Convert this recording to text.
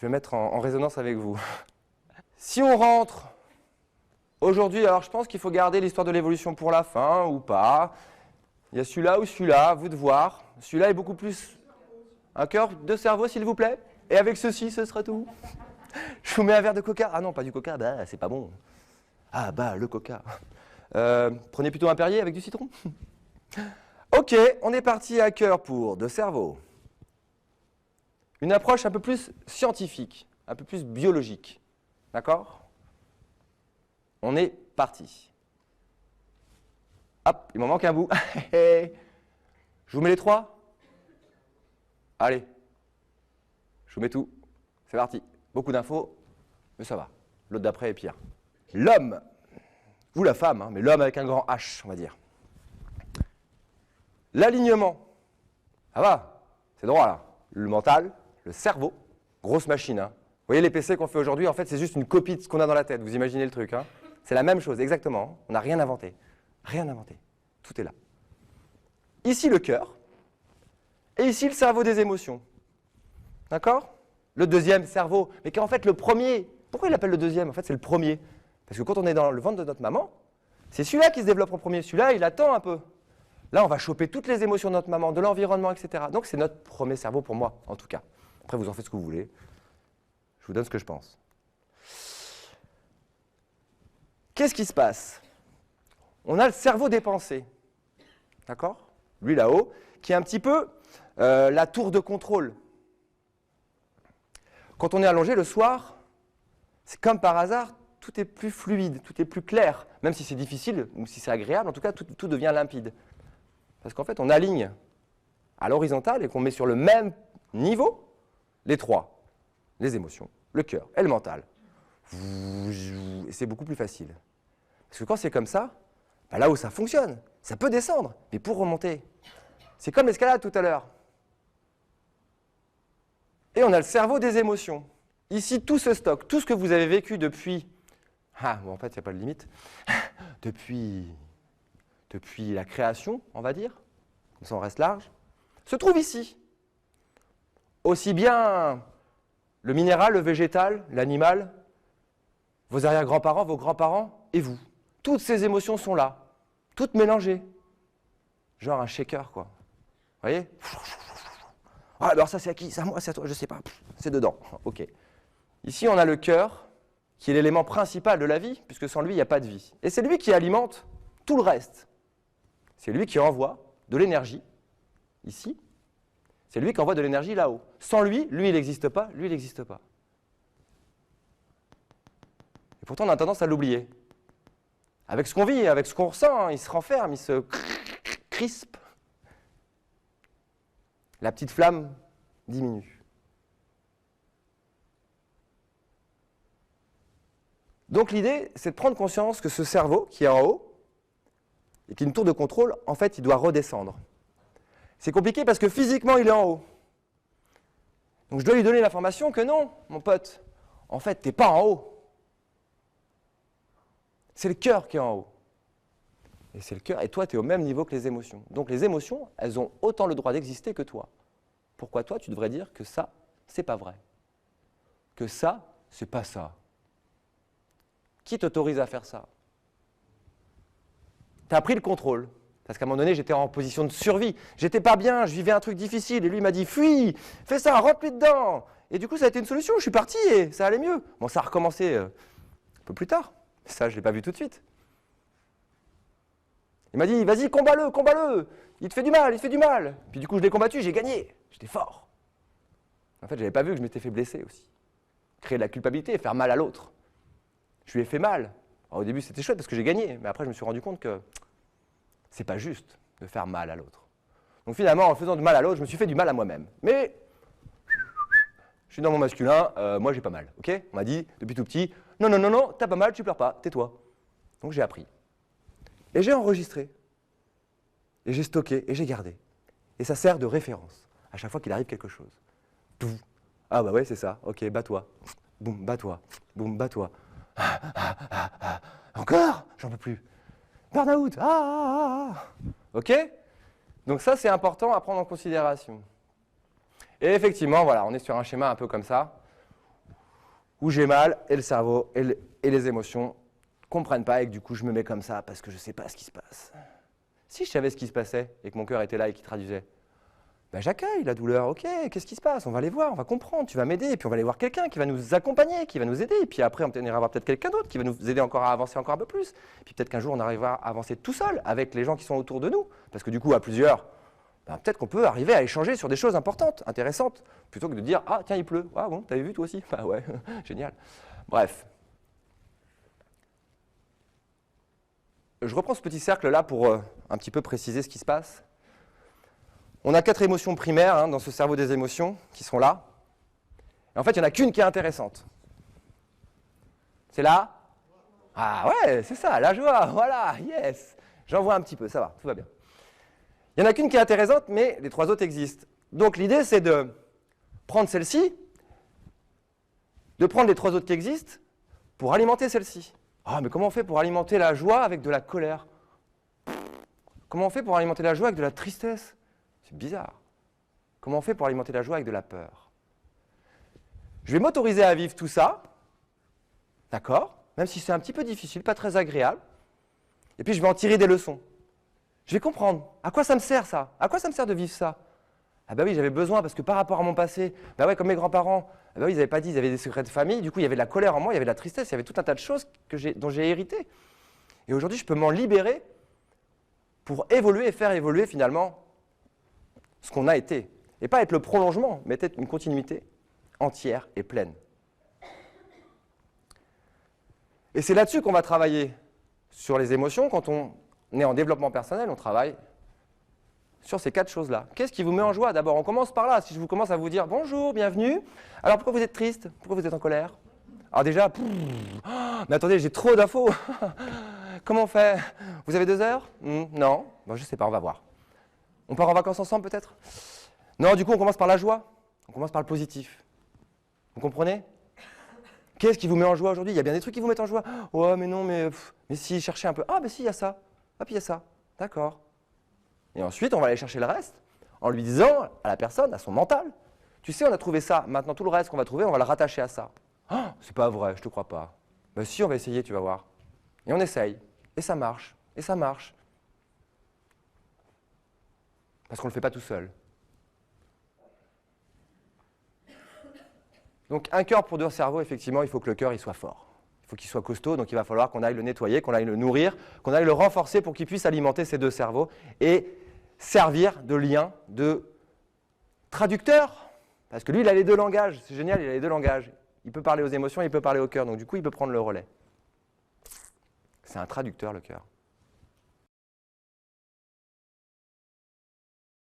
Je vais mettre en résonance avec vous. Si on rentre aujourd'hui, alors je pense qu'il faut garder l'histoire de l'évolution pour la fin ou pas. Il y a celui-là ou celui-là, à vous de voir. Celui-là est beaucoup plus... Un cœur de cerveau, s'il vous plaît. Et avec ceci, ce sera tout. Je vous mets un verre de coca. Ah non, pas du coca, bah c'est pas bon. Ah bah, le coca. Prenez plutôt un Perrier avec du citron. Ok, on est parti à cœur pour de cerveau. Une approche un peu plus scientifique, un peu plus biologique. D'accord? On est parti. Hop, il m'en manque un bout. Je vous mets les trois? Allez. Je vous mets tout. C'est parti. Beaucoup d'infos, mais ça va. L'autre d'après est pire. L'homme, ou la femme, hein, mais l'homme avec un grand H, on va dire. L'alignement. Ça va, c'est droit là. Le mental, le cerveau, grosse machine. Hein. Vous voyez les PC qu'on fait aujourd'hui, en fait, c'est juste une copie de ce qu'on a dans la tête. Vous imaginez le truc. Hein. C'est la même chose, exactement. On n'a rien inventé. Rien inventé. Tout est là. Ici, le cœur. Et ici, le cerveau des émotions. D'accord? Le deuxième cerveau. Mais qu'en fait, le premier, pourquoi il l'appelle le deuxième? En fait, c'est le premier. Parce que quand on est dans le ventre de notre maman, c'est celui-là qui se développe en premier. Celui-là, il attend un peu. Là, on va choper toutes les émotions de notre maman, de l'environnement, etc. Donc, c'est notre premier cerveau pour moi, en tout cas. Après, vous en faites ce que vous voulez. Je vous donne ce que je pense. Qu'est-ce qui se passe? On a le cerveau des pensées. D'accord? Lui, là-haut, qui est un petit peu la tour de contrôle. Quand on est allongé le soir, c'est comme par hasard, tout est plus fluide, tout est plus clair. Même si c'est difficile, ou si c'est agréable, en tout cas, tout devient limpide. Parce qu'en fait, on aligne à l'horizontale et qu'on met sur le même niveau les trois. Les émotions, le cœur et le mental. Et c'est beaucoup plus facile. Parce que quand c'est comme ça, bah là où ça fonctionne, ça peut descendre. Mais pour remonter, c'est comme l'escalade tout à l'heure. Et on a le cerveau des émotions. Ici, tout ce stock, tout ce que vous avez vécu depuis... Ah, bon, en fait, il n'y a pas de limite. depuis la création, on va dire, comme ça on reste large, se trouve ici. Aussi bien le minéral, le végétal, l'animal, vos arrière-grands-parents, vos grands-parents et vous. Toutes ces émotions sont là, toutes mélangées. Genre un shaker, quoi. Vous voyez? Ah, alors ça, c'est à qui? C'est à moi, c'est à toi? Je sais pas. C'est dedans. OK. Ici, on a le cœur, qui est l'élément principal de la vie, puisque sans lui, il n'y a pas de vie. Et c'est lui qui alimente tout le reste. C'est lui qui envoie de l'énergie, ici. C'est lui qui envoie de l'énergie là-haut. Sans lui, lui, il n'existe pas, lui, il n'existe pas. Et pourtant, on a tendance à l'oublier. Avec ce qu'on vit, avec ce qu'on ressent, hein, il se renferme, il se crispe. La petite flamme diminue. Donc l'idée, c'est de prendre conscience que ce cerveau qui est en haut, et qui est une tour de contrôle, en fait, il doit redescendre. C'est compliqué parce que physiquement, il est en haut. Donc je dois lui donner l'information que non, mon pote, en fait, tu n'es pas en haut. C'est le cœur qui est en haut. Et c'est le cœur, et toi, tu es au même niveau que les émotions. Donc les émotions, elles ont autant le droit d'exister que toi. Pourquoi toi, tu devrais dire que ça, c'est pas vrai? Que ça, c'est pas ça? Qui t'autorise à faire ça? Tu as pris le contrôle. Parce qu'à un moment donné, j'étais en position de survie. J'étais pas bien, je vivais un truc difficile. Et lui m'a dit, fuis, fais ça, rentre-lui dedans. Et du coup, ça a été une solution. Je suis parti et ça allait mieux. Bon, ça a recommencé un peu plus tard. Ça, je ne l'ai pas vu tout de suite. Il m'a dit, vas-y, combat-le, combat-le. Il te fait du mal, il te fait du mal. Puis du coup, je l'ai combattu, j'ai gagné. J'étais fort. En fait, je n'avais pas vu que je m'étais fait blesser aussi. Créer de la culpabilité et faire mal à l'autre. Je lui ai fait mal. Alors, au début, c'était chouette parce que j'ai gagné. Mais après, je me suis rendu compte que c'est pas juste de faire mal à l'autre. Donc finalement, en faisant du mal à l'autre, je me suis fait du mal à moi-même. Mais je suis dans mon masculin, moi j'ai pas mal. Ok? On m'a dit depuis tout petit, non, non, non, non, t'as pas mal, tu pleures pas, tais-toi. Donc j'ai appris. Et j'ai enregistré. Et j'ai stocké, et j'ai gardé. Et ça sert de référence à chaque fois qu'il arrive quelque chose. Ah bah ouais, c'est ça, ok, bats-toi. Boum, bats-toi. Boum, bats-toi. Encore? J'en peux plus. Burn-out. Ok? Donc ça, c'est important à prendre en considération. Et effectivement, voilà, on est sur un schéma un peu comme ça, où j'ai mal et le cerveau et les émotions ne comprennent pas et que du coup je me mets comme ça parce que je ne sais pas ce qui se passe. Si je savais ce qui se passait et que mon cœur était là et qu'il traduisait, ben j'accueille la douleur, ok, qu'est-ce qui se passe? On va aller voir, on va comprendre, tu vas m'aider, et puis on va aller voir quelqu'un qui va nous accompagner, qui va nous aider, et puis après on ira voir peut-être quelqu'un d'autre qui va nous aider encore à avancer encore un peu plus. Puis peut-être qu'un jour on arrivera à avancer tout seul avec les gens qui sont autour de nous, parce que du coup à plusieurs, ben, peut-être qu'on peut arriver à échanger sur des choses importantes, intéressantes, plutôt que de dire ah tiens il pleut, ah bon t'avais vu toi aussi? Bah ouais, génial. Bref. Je reprends ce petit cercle là pour un petit peu préciser ce qui se passe. On a 4 émotions primaires dans ce cerveau des émotions qui sont là. Et en fait, il n'y en a qu'une qui est intéressante. C'est là. Ah ouais, c'est ça, la joie, voilà, yes. J'en vois un petit peu, ça va, tout va bien. Il n'y en a qu'une qui est intéressante, mais les 3 autres existent. Donc l'idée, c'est de prendre celle-ci, de prendre les 3 autres qui existent, pour alimenter celle-ci. Ah, mais comment on fait pour alimenter la joie avec de la colère? Comment on fait pour alimenter la joie avec de la tristesse? C'est bizarre. Comment on fait pour alimenter la joie avec de la peur? Je vais m'autoriser à vivre tout ça, d'accord? Même si c'est un petit peu difficile, pas très agréable. Et puis je vais en tirer des leçons. Je vais comprendre. À quoi ça me sert ça? À quoi ça me sert de vivre ça? Ah bah oui, j'avais besoin parce que par rapport à mon passé, bah ouais, comme mes grands-parents, ah bah oui, ils n'avaient pas dit, ils avaient des secrets de famille, du coup il y avait de la colère en moi, il y avait de la tristesse, il y avait tout un tas de choses dont j'ai hérité. Et aujourd'hui, je peux m'en libérer pour évoluer et faire évoluer finalement ce qu'on a été. Et pas être le prolongement, mais être une continuité entière et pleine. Et c'est là-dessus qu'on va travailler sur les émotions. Quand on est en développement personnel, on travaille sur ces 4 choses-là. Qu'est-ce qui vous met en joie? D'abord, on commence par là. Si je vous commence à vous dire « Bonjour, bienvenue », alors pourquoi vous êtes triste? Pourquoi vous êtes en colère? Alors déjà, mais attendez, j'ai trop d'infos. Comment on fait? Vous avez 2 heures? Non? Bon, je ne sais pas, on va voir. On part en vacances ensemble peut-être? Non, du coup, on commence par la joie. On commence par le positif. Vous comprenez? Qu'est-ce qui vous met en joie aujourd'hui? Il y a bien des trucs qui vous mettent en joie. Ouais, mais non, mais si, cherchez un peu. Ah, mais si, il y a ça. Ah, puis il y a ça. D'accord. Et ensuite, on va aller chercher le reste en lui disant à la personne, à son mental, tu sais, on a trouvé ça. Maintenant, tout le reste qu'on va trouver, on va le rattacher à ça. Ah, c'est pas vrai, je te crois pas. Ben si, on va essayer, tu vas voir. Et on essaye. Et ça marche. Et ça marche. Parce qu'on ne le fait pas tout seul. Donc un cœur pour 2 cerveaux, effectivement, il faut que le cœur il soit fort. Il faut qu'il soit costaud, donc il va falloir qu'on aille le nettoyer, qu'on aille le nourrir, qu'on aille le renforcer pour qu'il puisse alimenter ces 2 cerveaux et servir de lien, de traducteur. Parce que lui, il a les 2 langages, c'est génial, il a les 2 langages. Il peut parler aux émotions, il peut parler au cœur, donc du coup, il peut prendre le relais. C'est un traducteur, le cœur.